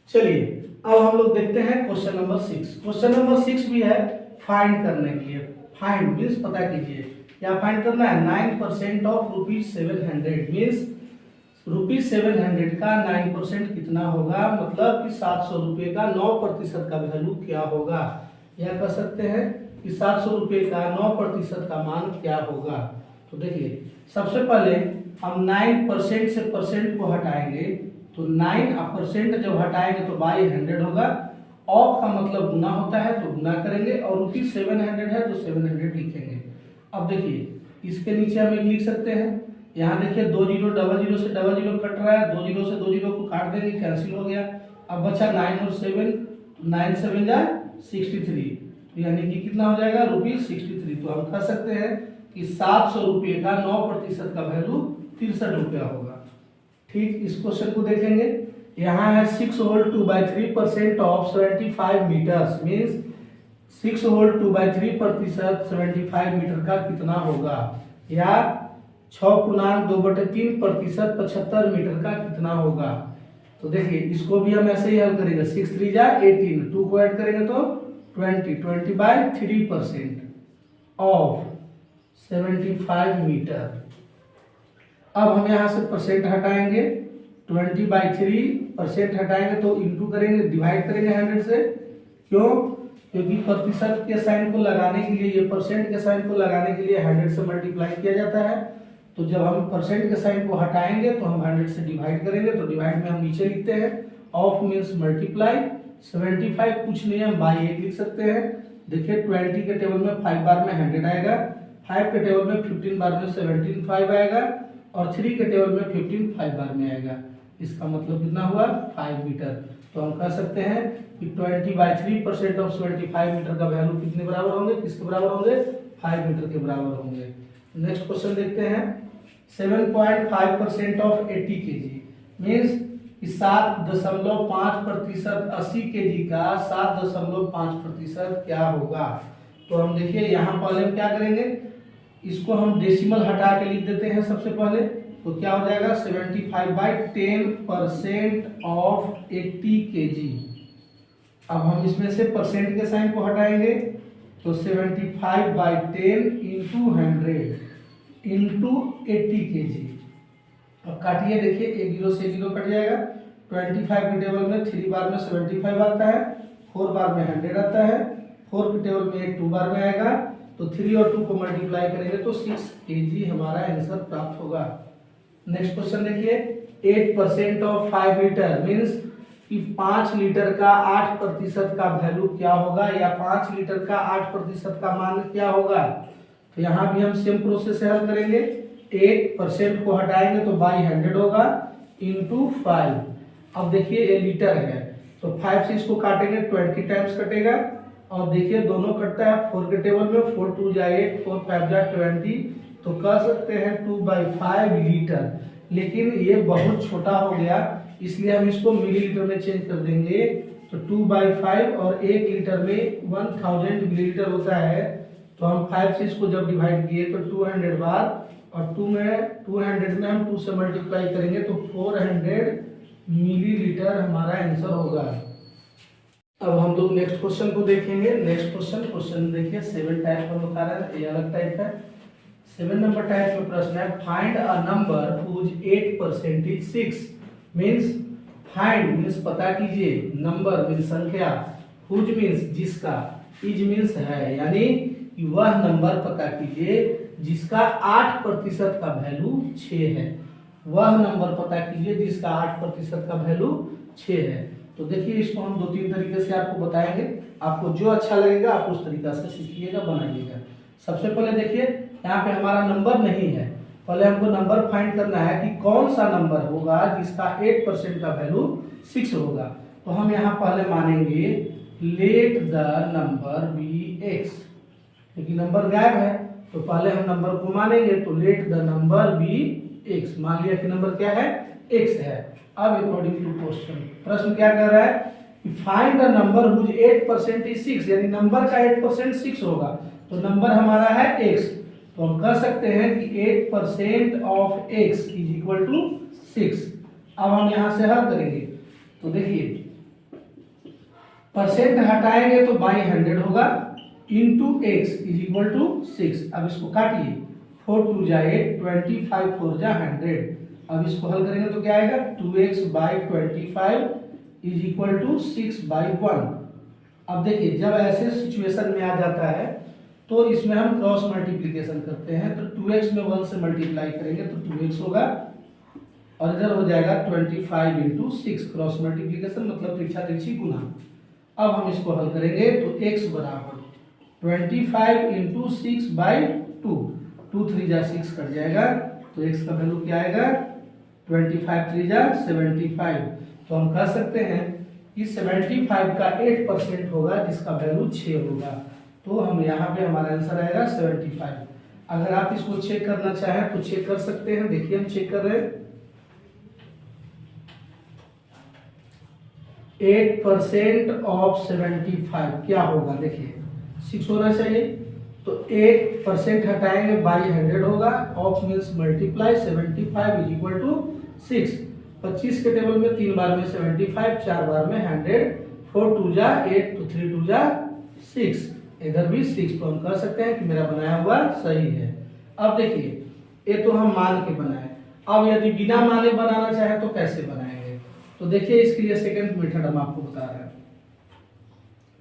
चलिए अब हम लोग देखते हैं क्वेश्चन नंबर 6। क्वेश्चन नंबर 6 भी है फाइंड करने के लिए। फाइंड मीन्स पता कीजिए, क्या फाइंड करना है? 9% ऑफ ₹700 मीन्स ₹700 का 9% कितना होगा, मतलब कि 700 रुपये का 9% का वैल्यू क्या होगा, या कह सकते हैं कि 700 रुपये का 9% का मान क्या होगा। तो देखिए सबसे पहले हम 9% से परसेंट को हटाएंगे, तो 9% जब हटाएंगे तो बाई 100 होगा। ऑफ का मतलब गुना होता है तो गुना करेंगे, और ₹700 है तो 700 लिखेंगे। अब देखिए इसके नीचे हम एक लिख सकते हैं, यहाँ देखिए 2 जीरो, डबल जीरो से डबल जीरो कट रहा है, 2 जीरो से 2 जीरो को काट देंगे, कैंसिल हो गया। अब बचा 9 और 7, 9 7 जा 63, तो यानी कि कितना हो जाएगा ₹63। तो हम कह सकते हैं कि 700 रुपये का 9% का वैल्यू 63 रुपया होगा। ठीक, इस क्वेश्चन को देखेंगे। यहाँ है 6 whole 2/3% of 75 metres means 6 whole 2/3% 75 metre का कितना होगा, या 6.2/3% 75 मीटर का कितना होगा। तो देखिए इसको भी हम ऐसे ही हल करेंगे, 6 3 जा 18, 2 को ऐड करेंगे तो 20/3% ऑफ 75 मीटर। अब हम यहाँ से परसेंट हटाएंगे, 20/3% हटाएंगे तो इंटू करेंगे, डिवाइड करेंगे 100 से। क्यों? क्योंकि प्रतिशत के साइन को लगाने के लिए, ये परसेंट के साइन को लगाने के लिए 100 से मल्टीप्लाई किया जाता है। तो जब हम परसेंट के साइन को हटाएंगे तो हम 100 से डिवाइड करेंगे, तो डिवाइड में हम नीचे लिखते हैं, ऑफ मीन्स मल्टीप्लाई, 75 कुछ नहीं है हम बाई 8 लिख सकते हैं। देखिए 20 के टेबल में 5 बार में 100 आएगा, 5 के टेबल में 15 बार में 17 5 आएगा, और 3 के टेबल में 15 5 बार में आएगा। इसका मतलब कितना हुआ 5 मीटर। तो हम कह सकते हैं कि 20/3% ऑफ 75 मीटर का वैल्यू कितने बराबर होंगे, किसके बराबर होंगे, 5 मीटर के बराबर होंगे। नेक्स्ट क्वेश्चन देखते हैं, 7.5% ऑफ 80 kg मीन्स 7.5% 80 kg का 7.5% क्या होगा। तो हम देखिए यहाँ पहले हम क्या करेंगे, इसको हम डेसिमल हटा के लिख देते हैं सबसे पहले। तो क्या हो जाएगा 75/10% ऑफ 80 kg। अब हम इसमें से परसेंट के साइन को हटाएंगे, तो 75/10 इंटू 100 इंटू 80 kg। अब काटिए, देखिए 1 जीरो से 1 जीरो कट जाएगा, 25 के टेबल में 3 बार में 75 आता है, 4 बार में 100 आता है, 4 के टेबल में 1 2 बार में आएगा, तो 3 और 2 को मल्टीप्लाई करेंगे तो 6 kg हमारा आंसर प्राप्त होगा। नेक्स्ट क्वेश्चन देखिए, 8% ऑफ 5 लीटर मीन्स कि 5 लीटर का 8% का वैल्यू क्या होगा, या 5 लीटर का 8% का मान क्या होगा। तो यहाँ भी हम सेम प्रोसेस से हल करेंगे, 8% को हटाएंगे तो बाई 100 होगा इंटू 5। अब देखिए ये लीटर है, तो 5 से इसको काटेंगे 20 टाइम्स कटेगा, और देखिए दोनों कटता है 4 के टेबल में, 4 2 जा 8, 4 5 जा 20, तो कह सकते हैं 2/5 लीटर। लेकिन ये बहुत छोटा हो गया, इसलिए हम इसको मिलीलीटर में चेंज कर देंगे। तो 2/5 और 1 लीटर में 1000 मिलीलीटर होता है, तो हम 5 से इसको जब डिवाइड किए तो 200 बार, और 200 में हम 2 से मल्टीप्लाई करेंगे तो 400 मिलीलीटर हमारा आंसर होगा। अब हम लोग नेक्स्ट क्वेश्चन को देखेंगे। नेक्स्ट क्वेश्चन देखिए 7 टाइप में बता रहा है, ये अलग टाइप है। 7 नंबर टाइप में प्रश्न है, find a number whose 8% is 6 means find means पता कीजिए, नंबर मीन्स संख्या, हुज मीन्स जिसका, इज मीन्स है, यानी कि वह नंबर पता कीजिए जिसका 8% का वैल्यू 6 है। वह नंबर पता कीजिए जिसका 8% का वैल्यू 6 है। तो देखिए इसको हम 2-3 तरीके से आपको बताएंगे, आपको जो अच्छा लगेगा आप उस तरीका से सीखिएगा, बनाइएगा। सबसे पहले देखिए यहाँ पे हमारा नंबर नहीं है, पहले हमको नंबर फाइंड करना है कि कौन सा नंबर होगा जिसका 8% का वैल्यू 6 होगा। तो हम यहाँ पहले मानेंगे let the number be x, क्योंकि नंबर गायब है तो पहले हम नंबर को मानेंगे, तो let the number be x, मान लिया कि नंबर क्या है x है। अब अकॉर्डिंग टू क्वेश्चन, प्रश्न क्या कह रहा है कि find the number whose 8% is 6, यानी नंबर का 8% 6 होगा, तो नंबर हमारा है x। तो हम कह सकते हैं कि 8% of x is equal to 6। अब हम यहां से हल करेंगे, तो देखिए परसेंट हटाएंगे तो बाई 100 होगा, into x is equal to 6। अब इसको काटिए, 4 2 जा 8, 25 4 जा 100। अब इसको हल करेंगे तो क्या आएगा, 2x by 25 is equal to 6 by 1। अब देखिए जब ऐसे सिचुएशन में आ जाता है तो इसमें हम क्रॉस मल्टीप्लिकेशन करते हैं, तो 2x में 1 से मल्टीप्लाई करेंगे तो 2x होगा, और इधर हो जाएगा 25 इंटू 6, क्रॉस मल्टीप्लिकेशन मतलब तिरछा तिरछी गुना। अब हम इसको हल करेंगे तो x बराबर 25 इंटू 6 बाई 2, 2 3 जा 6 कट जाएगा, तो x का वैल्यू क्या आएगा, 25 3 जा 75। तो हम कह सकते हैं कि 75 का 8% होगा जिसका वैल्यू 6 होगा। तो हम यहाँ पे हमारा आंसर आएगा 75। अगर आप इसको चेक करना चाहें तो चेक कर सकते हैं। देखिए हम चेक कर रहे हैं, 8% ऑफ 75 क्या होगा, देखिए 6 होना चाहिए, तो 8% हटाएंगे बाई 100 होगा, of means multiply, 75 is equal to 6। 25 के टेबल में 3 बार में 75, 4 बार में 100, 4 2 जा 8, तो 3 2 जा 6, इधर भी 6। तो हम कह सकते हैं कि मेरा बनाया हुआ सही है। अब देखिए ये तो हम मान के बनाए, अब यदि बिना माने बनाना चाहे तो कैसे बनाएंगे, तो देखिए इसके लिए सेकंड मेथड हम आपको बता रहे हैं।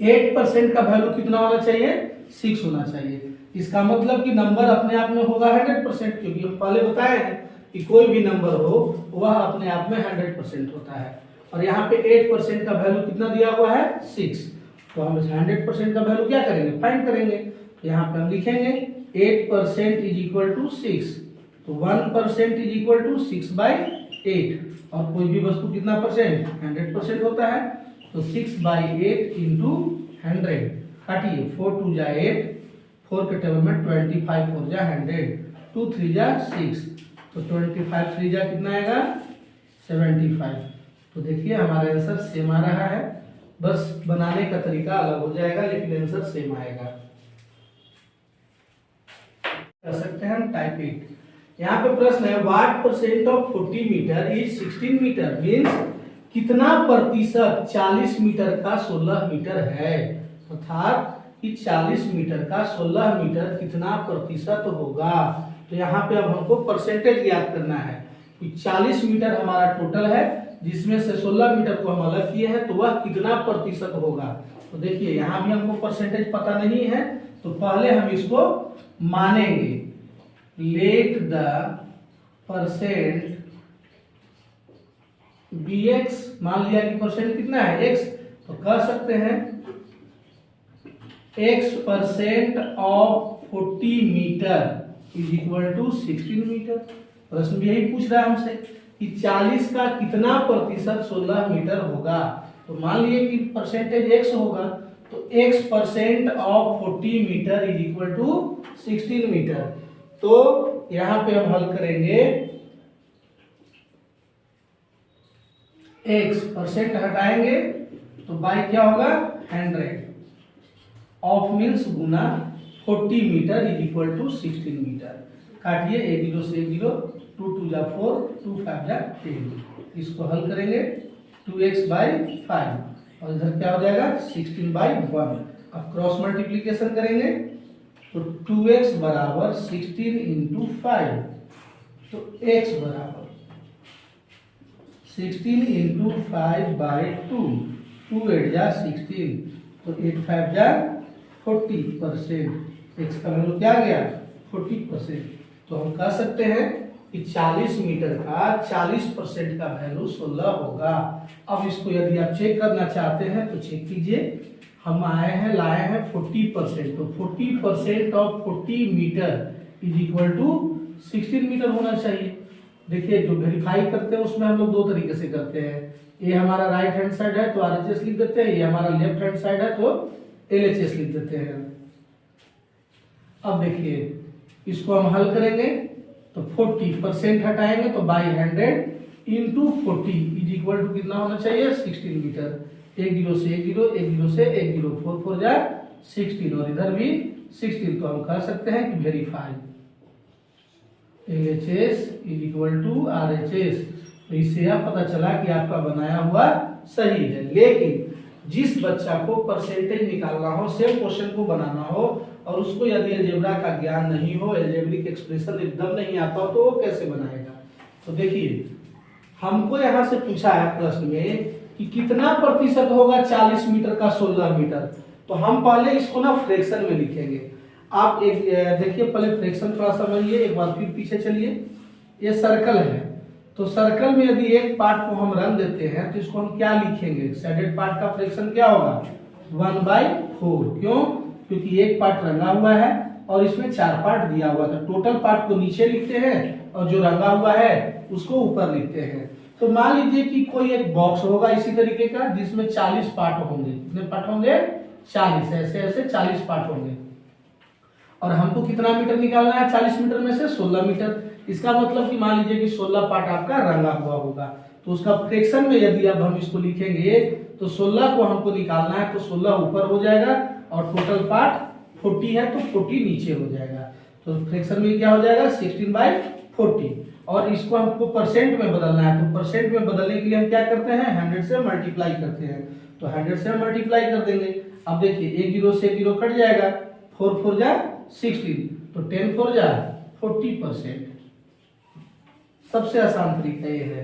8% का वैल्यू कितना होना चाहिए, 6 होना चाहिए। इसका मतलब कि नंबर अपने आप में होगा 100%, क्योंकि हम पहले बताए हैं कि कोई भी नंबर हो वह अपने आप में 100% होता है। और यहाँ पे 8% का वैल्यू कितना दिया हुआ है, 6। तो हम 100% का वैल्यू क्या करेंगे, फाइंड करेंगे। तो यहाँ पे हम लिखेंगे 8% इज इक्वल टू 6, तो 1% इज इक्वल टू 6 बाई 8, और कोई भी वस्तु कितना परसेंट, 100% होता है, तो 6 बाई 8 इंटू 100। काटिए, 4 2 जा 8, 4 के टेबल में 25 4 जा 100, 2 3 जा 6, तो 25 3 जा कितना आएगा, 75। तो देखिए हमारा आंसर सेम आ रहा है, बस बनाने का तरीका अलग हो जाएगा लेकिन आंसर सेम आएगा। कर सकते हैं हम टाइप 8। यहाँ पे प्रश्न है, what percent of 40 metre is 16 metre, means कितना प्रतिशत 40 मीटर का 16 मीटर है, अर्थात कि 40 मीटर का 16 मीटर कितना प्रतिशत होगा। तो यहाँ पे अब हमको परसेंटेज याद करना है कि 40 मीटर हमारा टोटल है, जिसमें से 16 मीटर को हम अलग किए हैं, तो वह कितना प्रतिशत होगा। तो देखिए यहाँ भी हमको परसेंटेज पता नहीं है, तो पहले हम इसको मानेंगे। Let the percent be x, मान लिया कि परसेंट कितना है, एक्स, तो कह सकते हैं x% of 40 metre is equal to 16 metre. प्रश्न भी यही पूछ रहा है हमसे कि 40 का कितना प्रतिशत 16 मीटर होगा। तो मान लिए कि परसेंटेज x होगा, तो x% of 40 metre is equal to 16 metre. तो यहां पे हम हल करेंगे, x% हटाएंगे तो बाई क्या होगा, 100, ऑफ मीन्स गुना 40 metre is equal to 16 metre. काटिए, 1 0 से 1 0, 2 2 जा 4, 2 5 जा 10। इसको हल करेंगे 2x बाई 5, और इधर क्या हो जाएगा 16 बाई 1। अब क्रॉस मल्टीप्लीकेशन करेंगे तो 2x बराबर 16 इंटू 5, तो x बराबर 16 इंटू 5 बाई 2, 2 8 जा 16, तो 8 5 जा 40%। x का वैल्यू क्या आ गया, 40%। तो हम कह सकते हैं कि 40 मीटर का 40% का वैल्यू 16 होगा। अब इसको यदि आप चेक करना चाहते हैं तो चेक कीजिए, हम लाए हैं 40%, तो 40% of 40 metre is equal to 16 metre होना चाहिए। देखिए जो वेरीफाई करते हैं उसमें हम लोग दो तरीके से करते हैं, ये हमारा राइट हैंड साइड है तो RHS लिख देते हैं, ये हमारा लेफ्ट हैंड साइड है तो LHS लिख देते हैं। अब देखिए इसको हम हल करेंगे तो 40% हटाएंगे तो by 100 into 40 is equal to कितना होना चाहिए, 16 मीटर। 1 0 से 1 0, 1 0 से 1 0, 4 4 जा 16, और इधर भी 16। तो हम कह सकते हैं कि verify LHS is equal to RHS। तो इससे यह पता चला कि आपका बनाया हुआ सही है। लेकिन जिस बच्चा को परसेंटेज निकालना हो, सेम क्वेश्चन को बनाना हो और उसको यदि अलजेब्रा का ज्ञान नहीं हो, अलजेब्रिक एक्सप्रेशन एकदम नहीं आता हो, तो वो कैसे बनाएगा। तो देखिए हमको यहाँ से पूछा है प्रश्न में कि कितना प्रतिशत होगा 40 मीटर का 16 मीटर। तो हम पहले इसको ना फ्रैक्शन में लिखेंगे। आप एक देखिए पहले फ्रैक्शन थोड़ा समझिए, एक बार फिर पीछे चलिए। ये सर्कल है, तो सर्कल में यदि एक पार्ट को हम रंग देते हैं तो इसको हम क्या लिखेंगे, शेडेड पार्ट का फ्रैक्शन क्या होगा 1/4। क्यों, क्योंकि एक पार्ट रंगा हुआ है और इसमें 4 पार्ट दिया हुआ था। टोटल पार्ट को नीचे लिखते हैं और जो रंगा हुआ है उसको ऊपर लिखते हैं। तो मान लीजिए कि कोई एक बॉक्स होगा इसी तरीके का जिसमें 40 पार्ट होंगे। कितने पार्ट होंगे 40, ऐसे ऐसे 40 पार्ट होंगे और हमको कितना मीटर निकालना है 40 मीटर में से 16 मीटर। इसका मतलब कि मान लीजिए कि 16 पार्ट आपका रंगा हुआ होगा, तो उसका फ्रैक्शन में यदि अब हम इसको लिखेंगे तो 16 को हमको निकालना है, तो 16 ऊपर हो जाएगा और टोटल पार्ट 40 है तो 40 नीचे हो जाएगा। तो फ्रैक्शन में क्या हो जाएगा 16/40। और इसको हमको परसेंट में बदलना है, तो परसेंट में बदलने के लिए हम क्या करते हैं 100 से मल्टीप्लाई करते हैं। तो 100 से मल्टीप्लाई कर देंगे। अब देखिए एक 0 से 0 कट जाएगा, 4 4 जा 16, तो 10 4 जा 40%। सबसे आसान तरीका ये है।